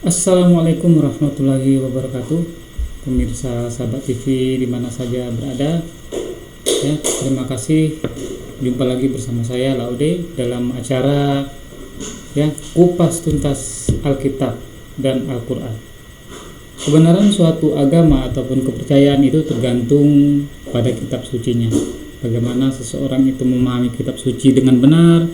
Assalamualaikum warahmatullahi wabarakatuh, pemirsa Sahabat TV di mana saja berada. Ya, terima kasih. Jumpa lagi bersama saya Laude dalam acara kupas tuntas Alkitab dan Al-Quran. Kebenaran suatu agama ataupun kepercayaan itu tergantung pada kitab sucinya. Bagaimana seseorang itu memahami kitab suci dengan benar,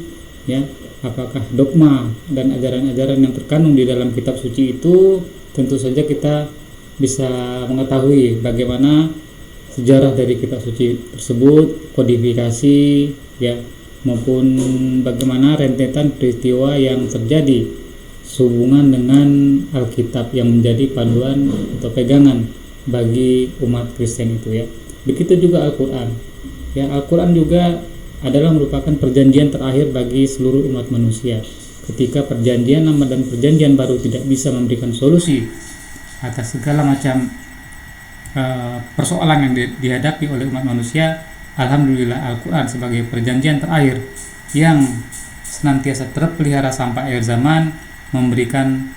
apakah dogma dan ajaran-ajaran yang terkandung di dalam kitab suci itu, tentu saja kita bisa mengetahui bagaimana sejarah dari kitab suci tersebut, kodifikasi maupun bagaimana rentetan peristiwa yang terjadi sehubungan dengan Alkitab yang menjadi panduan atau pegangan bagi umat Kristen itu ya. Begitu juga Al-Qur'an. Al-Qur'an juga adalah merupakan perjanjian terakhir bagi seluruh umat manusia. Ketika perjanjian lama dan perjanjian baru tidak bisa memberikan solusi atas segala macam persoalan yang dihadapi oleh umat manusia, alhamdulillah Al-Quran sebagai perjanjian terakhir yang senantiasa terpelihara sampai akhir zaman memberikan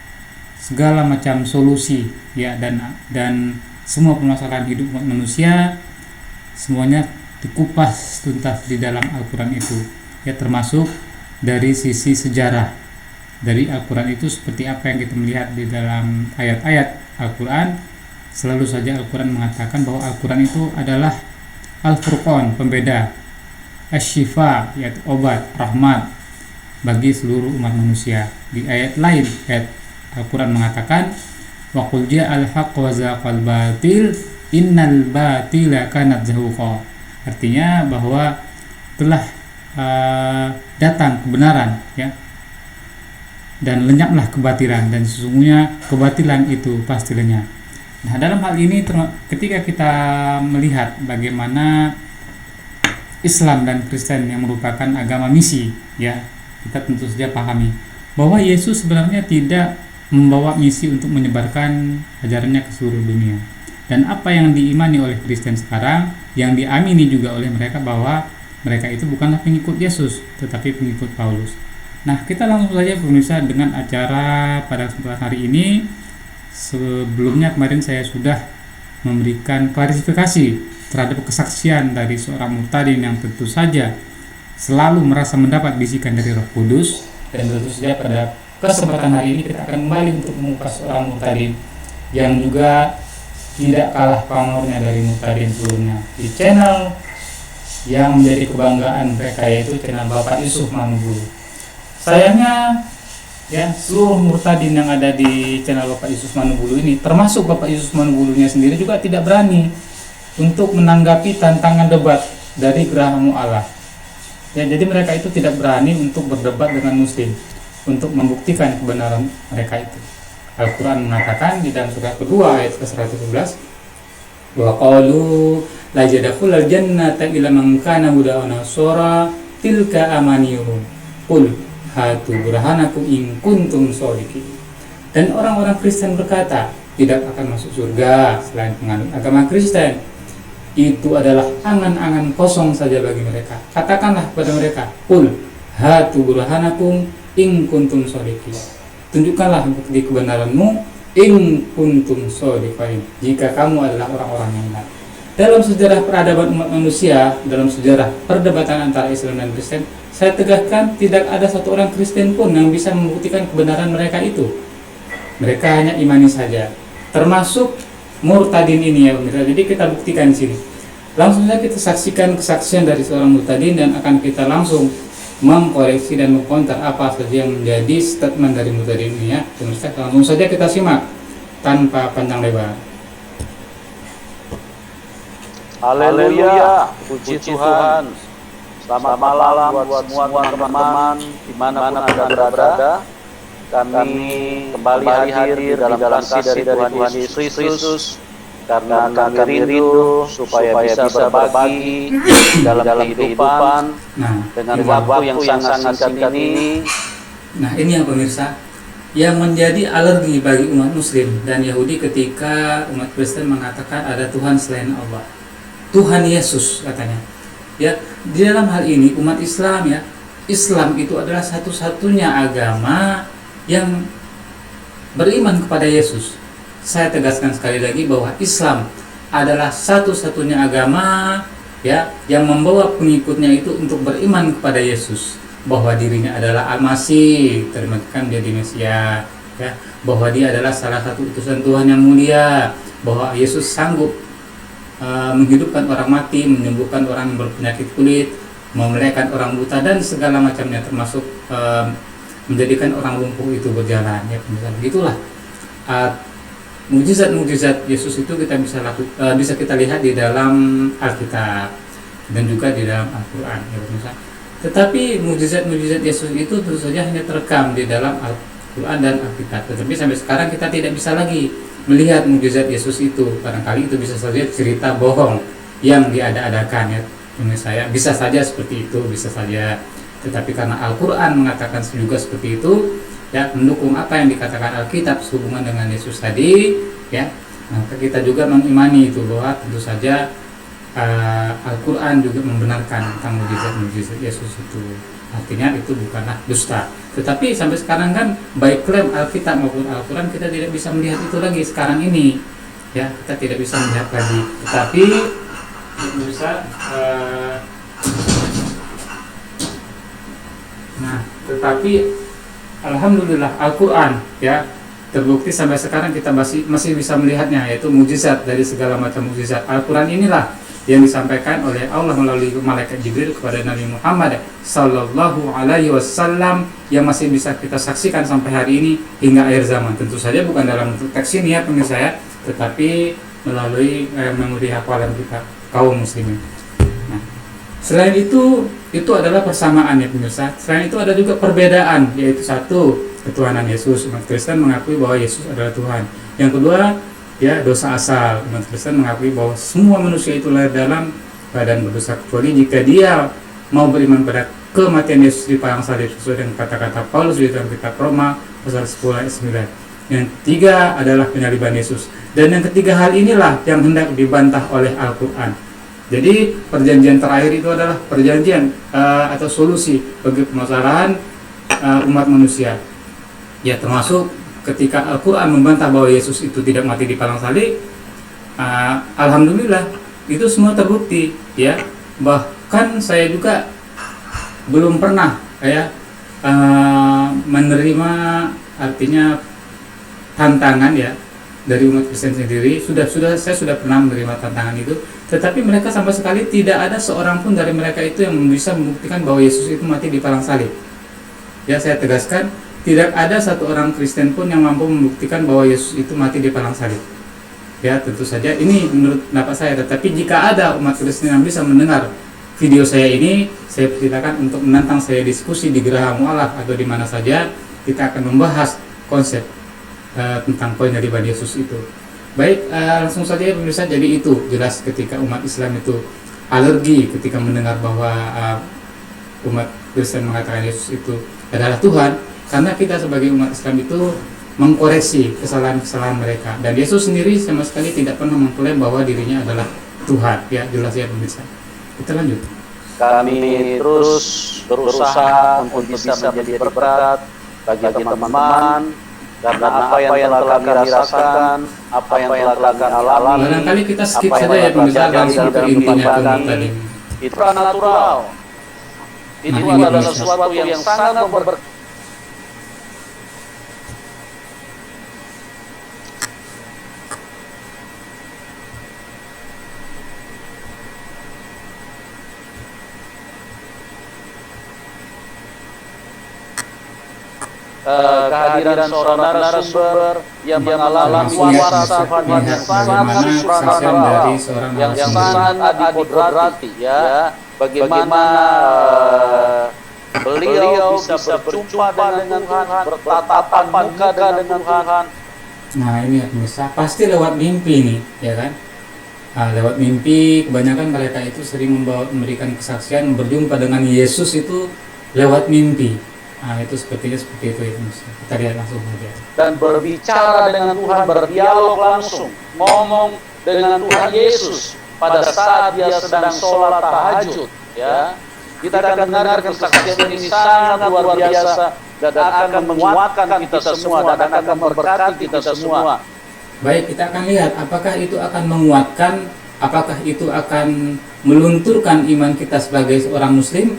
segala macam solusi dan semua permasalahan hidup umat manusia semuanya dikupas tuntas di dalam Al-Quran itu, termasuk dari sisi sejarah dari Al-Quran itu seperti apa yang kita melihat di dalam ayat-ayat Al-Quran. Selalu saja Al-Quran mengatakan bahwa Al-Quran itu adalah Al-Furqan, pembeda, Asy-Syifa, yaitu obat, rahmat bagi seluruh umat manusia. Di ayat lain, ayat Al-Quran mengatakan wa qul ja'al haqq wa zaqal batil innal batila kanat zahuqa. Artinya bahwa telah datang kebenaran dan lenyaplah kebatilan, dan sesungguhnya kebatilan itu pasti lenyap. Nah, dalam hal ini ketika kita melihat bagaimana Islam dan Kristen yang merupakan agama misi, kita tentu saja pahami bahwa Yesus sebenarnya tidak membawa misi untuk menyebarkan ajarannya ke seluruh dunia. Dan apa yang diimani oleh Kristen sekarang, yang diamini juga oleh mereka, bahwa mereka itu bukanlah pengikut Yesus, tetapi pengikut Paulus. Nah, kita langsung saja pemirsa dengan acara pada kesempatan hari ini. Sebelumnya kemarin saya sudah memberikan klarifikasi terhadap kesaksian dari seorang murtadin yang tentu saja selalu merasa mendapat bisikan dari Roh Kudus. Dan tentu saja pada kesempatan hari ini kita akan kembali untuk mengupas seorang murtadin yang juga tidak kalah pamornya dari murtadin sebelumnya di channel yang menjadi kebanggaan mereka, yaitu channel Bapak Yusuf Manubulu. Sayangnya seluruh murtadin yang ada di channel Bapak Yusuf Manubulu ini, termasuk Bapak Yusuf Manubulunya sendiri, juga tidak berani untuk menanggapi tantangan debat dari Geraha Mu'alah. Jadi mereka itu tidak berani untuk berdebat dengan muslim untuk membuktikan kebenaran mereka itu. Al-Quran mengatakan di dalam surah kedua ayat ke-111, wa qalu la yadkhulul jannata illa man kana hudan nasara tilka amaniyuhum qul hatu burhanakum in kuntum shodiqin. Dan orang-orang Kristen berkata, tidak akan masuk surga selain penganut agama Kristen. Itu adalah angan-angan kosong saja bagi mereka. Katakanlah kepada mereka, qul hatu burhanakum in kuntum shodiqin. Tunjukkanlah bukti kebenaranmu in kuntum shodiqin, jika kamu adalah orang-orang yang benar. Dalam sejarah peradaban umat manusia, dalam sejarah perdebatan antara Islam dan Kristen, saya tegaskan tidak ada satu orang Kristen pun yang bisa membuktikan kebenaran mereka itu. Mereka hanya imani saja, termasuk murtadin ini ya pemirsa. Jadi kita buktikan di sini. Langsung saja kita saksikan kesaksian dari seorang murtadin dan akan kita langsung mengkoreksi dan mengkonter apa saja yang menjadi statement dari murtadin ini ya. Pemirsa, langsung saja kita simak tanpa panjang lebar. Haleluya, puji Tuhan. Selamat malam buat semua teman-teman dimanapun Anda berada. Kami kembali hadir di dalam kasih dari Tuhan Yesus, karena kami rindu supaya bisa berbagi dalam kehidupan dengan waktu yang sangat singkat ini. Nah, ini yang pemirsa yang menjadi alergi bagi umat muslim dan Yahudi ketika umat Kristen mengatakan ada Tuhan selain Allah. Tuhan Yesus katanya. Di dalam hal ini umat Islam Islam itu adalah satu-satunya agama yang beriman kepada Yesus. Saya tegaskan sekali lagi bahwa Islam adalah satu-satunya agama ya yang membawa pengikutnya itu untuk beriman kepada Yesus, bahwa dirinya adalah Al-Masih, terjemahkan jadi Mesia, ya, bahwa dia adalah salah satu utusan Tuhan yang mulia, bahwa Yesus sanggup menghidupkan orang mati, menyembuhkan orang yang berpenyakit kulit, memelihara orang buta dan segala macamnya, termasuk menjadikan orang lumpuh itu berjalan, ya misalnya gitulah. Mukjizat-mukjizat Yesus itu kita bisa kita lihat di dalam Alkitab dan juga di dalam Al-Quran, ya misalnya. Tetapi mukjizat-mukjizat Yesus itu tentu saja hanya terekam di dalam Al-Quran dan Alkitab. Tetapi sampai sekarang kita tidak bisa lagi melihat mukjizat Yesus itu. Barangkali itu bisa saja cerita bohong yang diada-adakan, ya. Menurut saya bisa saja seperti itu, bisa saja. Tetapi karena Al-Quran mengatakan juga seperti itu, ya, mendukung apa yang dikatakan Alkitab sehubungan dengan Yesus tadi, ya, maka kita juga mengimani itu bahwa tentu saja Al-Quran juga membenarkan tentang mukjizat-mukjizat Yesus itu. Artinya itu bukanlah dusta. Tetapi sampai sekarang kan baik klaim Alkitab maupun Al-Quran kita tidak bisa melihat itu lagi sekarang ini, ya, kita tidak bisa melihat lagi. Tetapi bisa tetapi alhamdulillah Al-Quran, ya, terbukti sampai sekarang kita masih bisa melihatnya, yaitu mukjizat dari segala macam mukjizat. Al-Quran inilah yang disampaikan oleh Allah melalui malaikat Jibril kepada Nabi Muhammad Sallallahu Alaihi Wasallam, yang masih bisa kita saksikan sampai hari ini hingga akhir zaman. Tentu saja bukan dalam bentuk teks ini, ya pemirsa, saya, tetapi melalui memori hafalan kita kaum muslimin. Nah, selain itu adalah persamaan, ya pemirsa. Selain itu ada juga perbedaan, yaitu satu, ketuhanan Yesus. Umat Kristen mengakui bahwa Yesus adalah Tuhan. Yang kedua, ya, dosa asal. Umat Kristen mengakui bahwa semua manusia itu lahir dalam keadaan berdosa, kecuali jika dia mau beriman pada kematian Yesus di padang salib sesuai dengan kata-kata Paulus di dalam kitab Roma pasal 10 ayat 9. Yang ketiga adalah penyaliban Yesus. Dan yang ketiga hal inilah yang hendak dibantah oleh Al-Quran. Jadi perjanjian terakhir itu adalah perjanjian atau solusi bagi permasalahan umat manusia, ya, termasuk ketika Al-Quran membantah bahwa Yesus itu tidak mati di padang salib. Alhamdulillah itu semua terbukti, ya. Bahkan saya juga belum pernah, ya, menerima, artinya tantangan, ya, dari umat Kristen sendiri. Saya sudah pernah menerima tantangan itu, tetapi mereka sama sekali tidak ada seorang pun dari mereka itu yang bisa membuktikan bahwa Yesus itu mati di padang salib. Ya, saya tegaskan, tidak ada satu orang Kristen pun yang mampu membuktikan bahwa Yesus itu mati di padang salib. Ya, tentu saja ini menurut pendapat saya. Tetapi jika ada umat Kristen yang bisa mendengar video saya ini, saya persilakan untuk menantang saya diskusi di Geraha Mu'alaf atau di mana saja. Kita akan membahas konsep tentang penyaliban Yesus itu. Baik, langsung saja pemirsa. Jadi itu jelas ketika umat Islam itu alergi ketika mendengar bahwa umat Kristen mengatakan Yesus itu adalah Tuhan, karena kita sebagai umat Islam itu mengkoreksi kesalahan-kesalahan mereka. Dan Yesus sendiri sama sekali tidak pernah mengklaim bahwa dirinya adalah Tuhan. Ya, jelas, ya pemirsa. Kita lanjut. Kami terus berusaha untuk bisa menjadi berkat bagi teman-teman, karena apa yang telah kami rasakan, apa yang telah kami alami, barangkali kita skip saja, ya pemirsa, langsung ke intinya tadi. Itu natural. Itu adalah sesuatu yang sangat memberkati. Kehadiran seorang narasumber yang mengalami kuasa Tuhan yang sangat supranatural, yang sangat adipodrati, ya, bagaimana beliau bisa berjumpa dengan Tuhan, bertatapan muka dengan Tuhan. Nah, ini ya pemirsa, pasti lewat mimpi nih, ya kan? Lewat mimpi, kebanyakan mereka itu sering memberikan kesaksian berjumpa dengan Yesus itu lewat mimpi. Itu sepertinya seperti itu, ya pemirsa. Kita lihat langsung saja. Dan berbicara dengan Tuhan, berdialog langsung, ngomong dengan Tuhan Yesus pada saat dia sedang sholat tahajud, ya. Kita akan dengar kesaksian ini sangat luar biasa dan akan menguatkan kita semua dan akan memberkati kita semua. Baik, kita akan lihat apakah itu akan menguatkan, apakah itu akan melunturkan iman kita sebagai seorang muslim.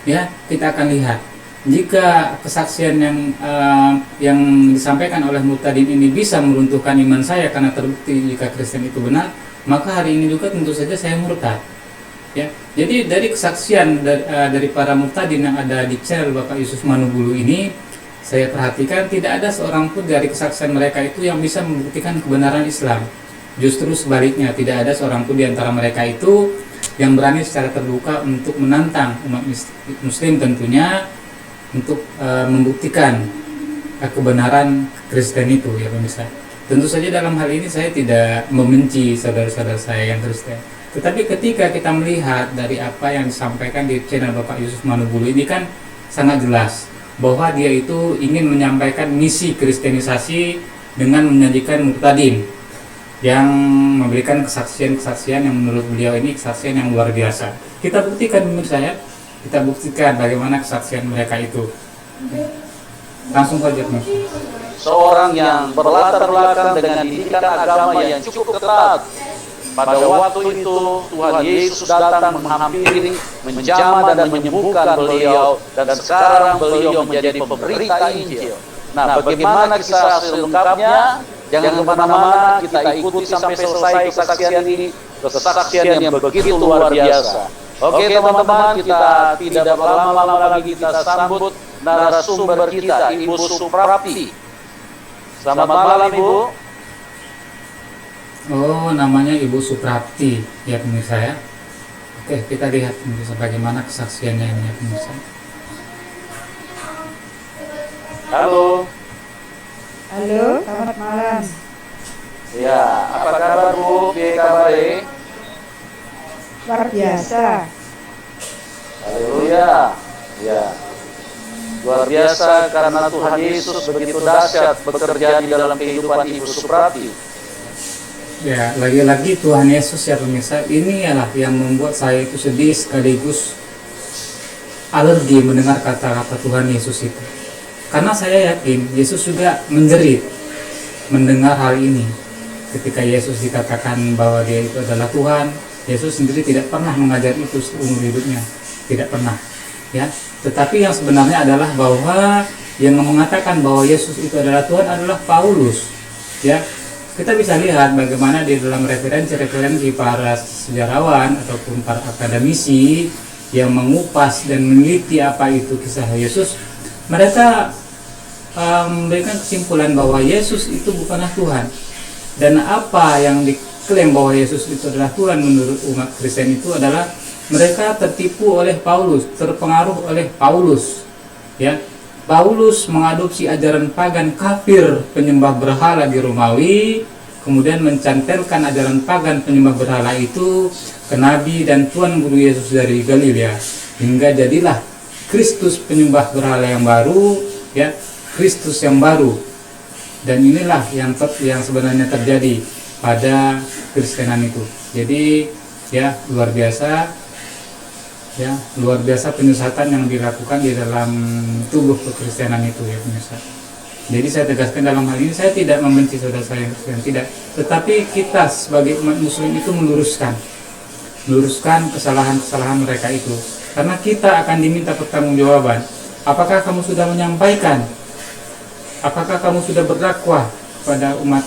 Ya, kita akan lihat. Jika kesaksian yang disampaikan oleh Murtadin ini bisa meruntuhkan iman saya karena terbukti jika Kristen itu benar, maka hari ini juga tentu saja saya murtad. Ya, jadi dari kesaksian dari para murtadin yang ada di channel Bapak Yusuf Manubulu ini, saya perhatikan tidak ada seorang pun dari kesaksian mereka itu yang bisa membuktikan kebenaran Islam. Justru sebaliknya, tidak ada seorang pun di antara mereka itu yang berani secara terbuka untuk menantang umat Muslim tentunya untuk membuktikan kebenaran Kristen itu, ya pemirsa. Tentu saja dalam hal ini saya tidak membenci saudara-saudara saya yang Kristen. Tetapi ketika kita melihat dari apa yang disampaikan di channel Bapak Yusuf Manubulu ini kan sangat jelas bahwa dia itu ingin menyampaikan misi kristenisasi dengan menyajikan murtadin yang memberikan kesaksian-kesaksian yang menurut beliau ini kesaksian yang luar biasa. Kita buktikan pemirsa ya. Kita buktikan bagaimana kesaksian mereka itu. Langsung saja pemirsa. Seorang yang berlatar belakang dengan didikan agama yang cukup ketat. Pada waktu itu Tuhan Yesus datang menghampiri, menjamah dan menyembuhkan beliau, dan sekarang beliau menjadi pemberita Injil. Nah, bagaimana kisah selengkapnya? Jangan kemana-mana, kita ikuti sampai selesai kesaksian ini, kesaksian yang begitu luar biasa. Oke teman-teman, kita tidak berlama-lama lagi, kita sambut narasumber kita, Ibu Suprapti. Selamat malam Ibu. Oh, namanya Ibu Suprapti ya pemirsa ya. Oke, kita lihat pemirsa bagaimana kesaksiannya ini ya pemirsa. Halo. Halo, selamat malam. Ya, apa kabar Bu? Piye kabare? Luar biasa. Haleluya. Ya. Luar biasa karena Tuhan Yesus begitu dahsyat bekerja di dalam kehidupan Ibu Suprapti. Ya, lagi-lagi Tuhan Yesus ya pemirsa, ini ialah yang membuat saya itu sedih sekaligus alergi mendengar kata-kata Tuhan Yesus itu. Karena saya yakin Yesus juga menjerit mendengar hal ini. Ketika Yesus dikatakan bahwa dia itu adalah Tuhan, Yesus sendiri tidak pernah mengajar itu seumur hidupnya, tidak pernah. Ya, tetapi yang sebenarnya adalah bahwa yang mengatakan bahwa Yesus itu adalah Tuhan adalah Paulus. Ya, kita bisa lihat bagaimana di dalam referensi para sejarawan ataupun para akademisi yang mengupas dan meneliti apa itu kisah Yesus, mereka memberikan kesimpulan bahwa Yesus itu bukanlah Tuhan. Dan apa yang diklaim bahwa Yesus itu adalah Tuhan menurut umat Kristen itu adalah mereka tertipu oleh Paulus, terpengaruh oleh Paulus. Ya, Paulus mengadopsi ajaran pagan kafir penyembah berhala di Romawi, kemudian mencantelkan ajaran pagan penyembah berhala itu ke Nabi dan Tuhan Guru Yesus dari Galilea, hingga jadilah Kristus penyembah berhala yang baru, ya, Kristus yang baru. Dan inilah yang sebenarnya terjadi pada Kristenan itu. Jadi ya luar biasa penyesatan yang dilakukan di dalam tubuh kekristenan itu ya pemirsa. Jadi saya tegaskan dalam hal ini saya tidak membenci saudara saya yang Kristen, tidak. Tetapi kita sebagai umat Muslim itu meluruskan kesalahan-kesalahan mereka itu. Karena kita akan diminta pertanggungjawaban. Apakah kamu sudah menyampaikan? Apakah kamu sudah berdakwah pada umat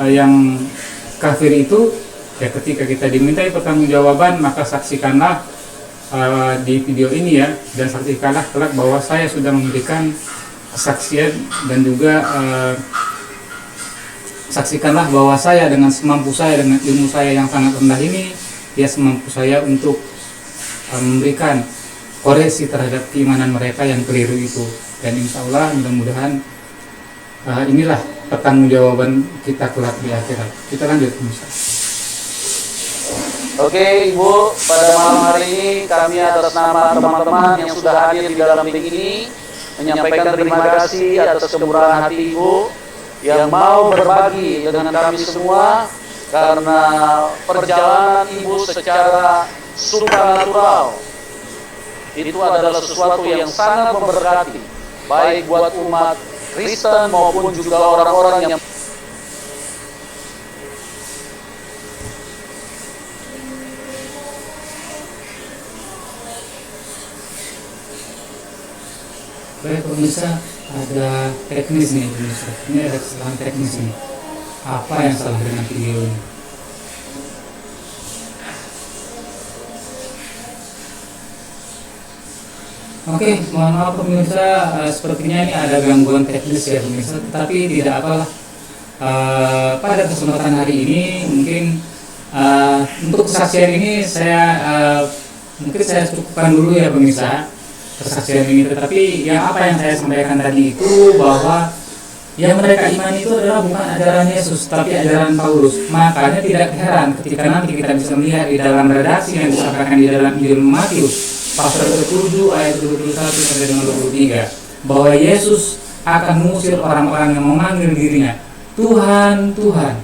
yang kafir itu? Ya, ketika kita dimintai pertanggungjawaban, maka saksikanlah di video ini ya, dan saksikanlah kelak bahwa saya sudah memberikan kesaksian dan juga saksikanlah bahwa saya dengan semampu saya, dengan ilmu saya yang sangat rendah ini, ya semampu saya untuk memberikan koreksi terhadap keimanan mereka yang keliru itu. Dan insya Allah mudah-mudahan inilah pertanggungjawaban kita kelak di akhirat. Kita lanjut Musa. Oke Ibu, pada malam hari ini kami atas nama teman-teman yang sudah hadir di dalam link ini menyampaikan terima kasih atas kemurahan hati Ibu yang mau berbagi dengan kami semua, karena perjalanan Ibu secara supranatural itu adalah sesuatu yang sangat memberkati. baik buat umat Kristen maupun juga orang-orang yang baik pemirsa, ada teknis nih pemirsa. Ini ada kesalahan teknis nih. Apa yang salah dengan video ini? Oke, mohon maaf pemirsa, sepertinya ini ada gangguan teknis ya pemirsa. Tetapi tidak apalah. Pada kesempatan hari ini mungkin untuk kesaksian ini mungkin saya cukupkan dulu ya pemirsa kesaksian ini. Tetapi apa yang saya sampaikan tadi itu bahwa yang mereka iman itu adalah bukan ajaran Yesus tapi ajaran Paulus. Makanya tidak heran ketika nanti kita bisa melihat di dalam redaksi yang disampaikan di dalam Injil Matius pasal 7 ayat 21 sampai dengan 23 bahwa Yesus akan mengusir orang-orang yang memanggil dirinya Tuhan, Tuhan,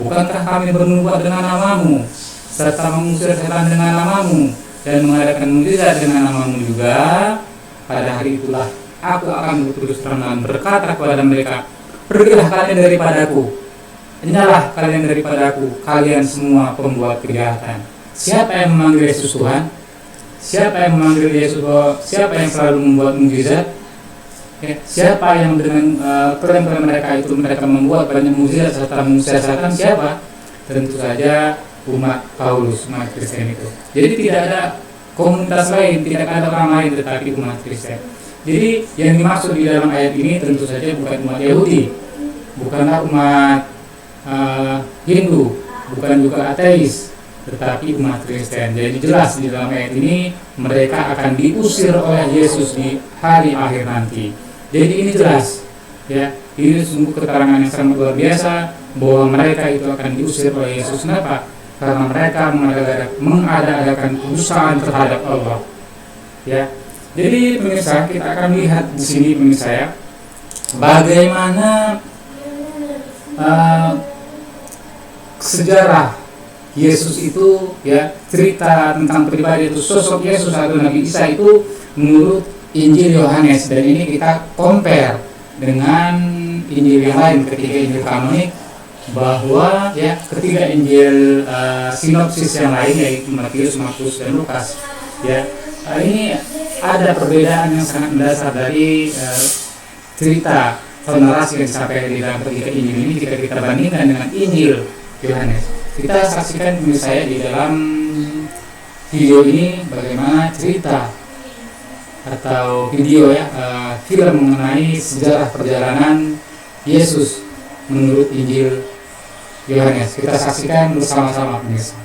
bukankah kami bernubuat dengan namamu serta mengusir setan dengan namamu dan mengadakan mukjizat dengan namamu juga? Pada hari itulah aku akan berterus terang dan berkata kepada mereka, pergilah kalian daripadaku, enyahlah kalian daripadaku, kalian semua pembuat kejahatan. Siapa yang memanggil Yesus Tuhan? Siapa yang memanggil Yesus? Siapa yang selalu membuat mukjizat? Siapa yang dengan klaim-klaim mereka itu mereka membuat banyak mukjizat serta mengusir setan? Siapa? Tentu saja umat Paulus, umat Kristen itu. Jadi tidak ada komunitas lain, tidak ada orang lain tetapi umat Kristen. Jadi yang dimaksud di dalam ayat ini tentu saja bukan umat Yahudi, bukanlah umat Hindu, bukan juga ateis, tetapi umat Kristen. Jadi jelas di dalam ayat ini mereka akan diusir oleh Yesus di hari akhir nanti. Jadi ini jelas, ya, ini sungguh keterangan yang sangat luar biasa bahwa mereka itu akan diusir oleh Yesus. Kenapa? Karena mereka mengada-adakan kedustaan terhadap Allah. Ya, jadi pemirsa, kita akan lihat di sini pemirsa ya, bagaimana sejarah Yesus itu, ya, cerita tentang pribadi itu, sosok Yesus atau Nabi Isa itu menurut Injil Yohanes. Dan ini kita compare dengan Injil yang lain, ketiga Injil kanonik, bahwa ya ketiga Injil sinopsis yang lain yaitu Matius, Markus, dan Lukas, ya, ini ada perbedaan yang sangat mendasar dari cerita atau narasi yang disampaikan di dalam ketiga Injil ini jika kita bandingkan dengan Injil Yohanes. Kita saksikan saya di dalam video ini bagaimana cerita atau video ya, film mengenai sejarah perjalanan Yesus menurut Injil Yohanes. Kita saksikan bersama-sama pemirsa.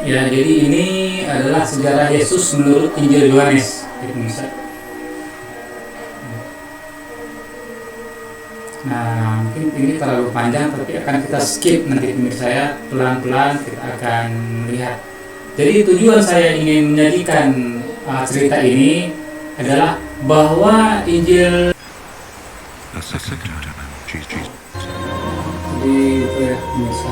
Ya, jadi ini adalah sejarah Yesus menurut Injil Yohanes, pemirsa. Nah, mungkin ini terlalu panjang, tapi akan kita skip nanti pemirsa ya. Pelan-pelan kita akan melihat. Jadi tujuan saya ingin menyajikan cerita ini adalah bahwa Injil jadi itu ya pemirsa.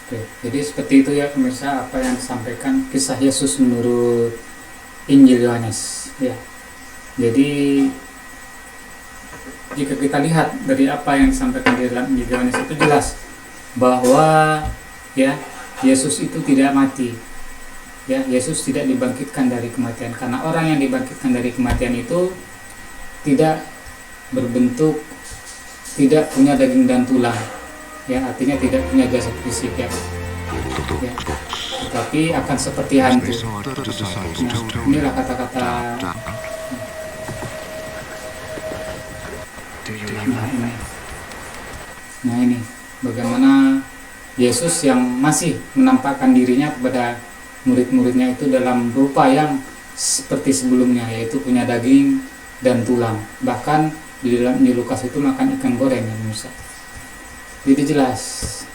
Oke, jadi seperti itu ya pemirsa apa yang disampaikan kisah Yesus menurut Injil Yohanes ya. Jadi jika kita lihat dari apa yang disampaikan di dalam Injil Yohanes itu jelas bahwa ya Yesus itu tidak mati. Ya, Yesus tidak dibangkitkan dari kematian karena orang yang dibangkitkan dari kematian itu tidak berbentuk, tidak punya daging dan tulang. Ya, artinya tidak punya jasad fisik ya. Ya, tetapi akan seperti hantu. Nah, inilah kata-kata. Nah ini bagaimana Yesus yang masih menampakkan dirinya kepada murid-muridnya itu dalam rupa yang seperti sebelumnya, yaitu punya daging dan tulang. Bahkan di dalam Injil Lukas itu makan ikan goreng ya pemirsa. Jadi jelas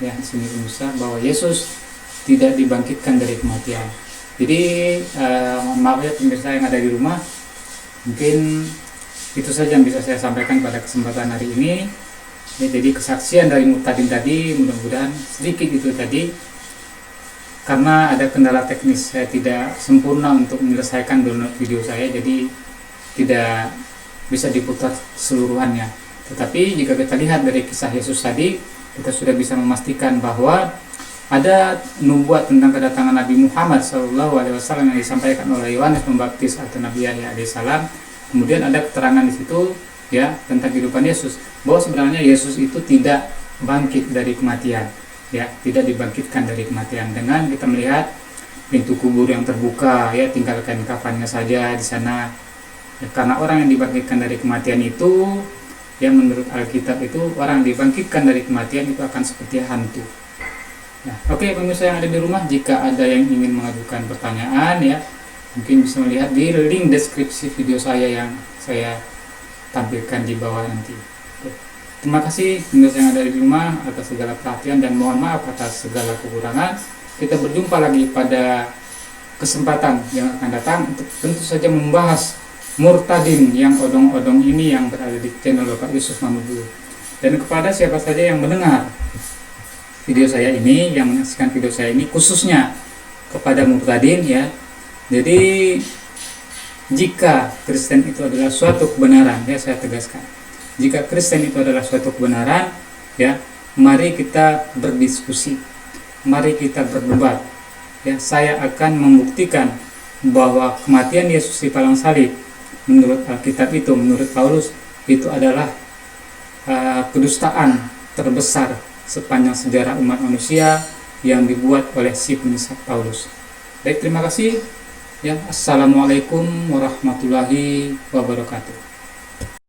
ya di sini pemirsa bahwa Yesus tidak dibangkitkan dari kematian. Jadi maaf ya pemirsa yang ada di rumah, mungkin itu saja yang bisa saya sampaikan pada kesempatan hari ini. Ya, jadi kesaksian dari Murtadin tadi mudah-mudahan sedikit itu tadi, karena ada kendala teknis saya tidak sempurna untuk menyelesaikan download video saya, jadi tidak bisa diputar seluruhannya. Tetapi jika kita lihat dari kisah Yesus tadi, kita sudah bisa memastikan bahwa ada nubuat tentang kedatangan Nabi Muhammad SAW yang disampaikan oleh Yohanes Pembaptis atau Nabi Yahya alaihissalam. Kemudian ada keterangan di situ ya tentang kehidupan Yesus, bahwa sebenarnya Yesus itu tidak bangkit dari kematian, ya, tidak dibangkitkan dari kematian. Dengan kita melihat pintu kubur yang terbuka, ya, tinggalkan kafannya saja di sana. Ya, karena orang yang dibangkitkan dari kematian itu, ya, menurut Alkitab itu orang yang dibangkitkan dari kematian itu akan seperti hantu. Nah, oke, pemirsa yang ada di rumah, jika ada yang ingin mengajukan pertanyaan, ya, mungkin bisa melihat di link deskripsi video saya yang saya tampilkan di bawah nanti. Oke. Terima kasih pemirsa yang ada di rumah atas segala perhatian, dan mohon maaf atas segala kekurangan. Kita berjumpa lagi pada kesempatan yang akan datang untuk tentu saja membahas Murtadin yang odong-odong ini yang berada di channel Bapak Yusuf Mamudu. Dan kepada siapa saja yang mendengar video saya ini, yang menyaksikan video saya ini, khususnya kepada Murtadin, ya. Jadi jika Kristen itu adalah suatu kebenaran, ya, saya tegaskan, jika Kristen itu adalah suatu kebenaran, ya, mari kita berdiskusi, mari kita berdebat, ya. Saya akan membuktikan bahwa kematian Yesus di palang salib menurut Alkitab itu, menurut Paulus, itu adalah kedustaan terbesar sepanjang sejarah umat manusia yang dibuat oleh si penulis Paulus. Baik, terima kasih. Ya, assalamualaikum warahmatullahi wabarakatuh.